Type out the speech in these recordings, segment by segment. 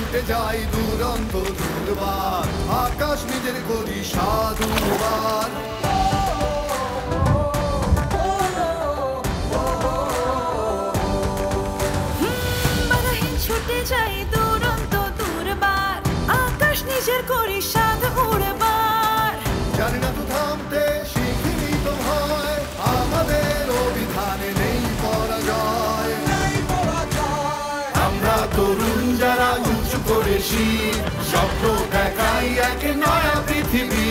ছুটে যাই দুরন্ত দুর্বার, আকাশ নিজের করি সাধুবার। ছুটে যাই দুরন্ত দুর্বার, আকাশ নিজের করি সাধ উড়বার। জানি না তো থামতে, শিখিনি তো ভয়, আমাদের অভিধানে নেই পরাজয়। আমরা তরুণ যারা উঁচু করে শির, স্বপ্ন দেখাই এক নয়া পৃথিবী।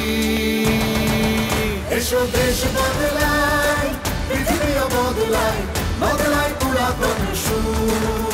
এসো দেশ বদলায়, পৃথিবীও বদলায়, বদলায় পুরাতন সুর।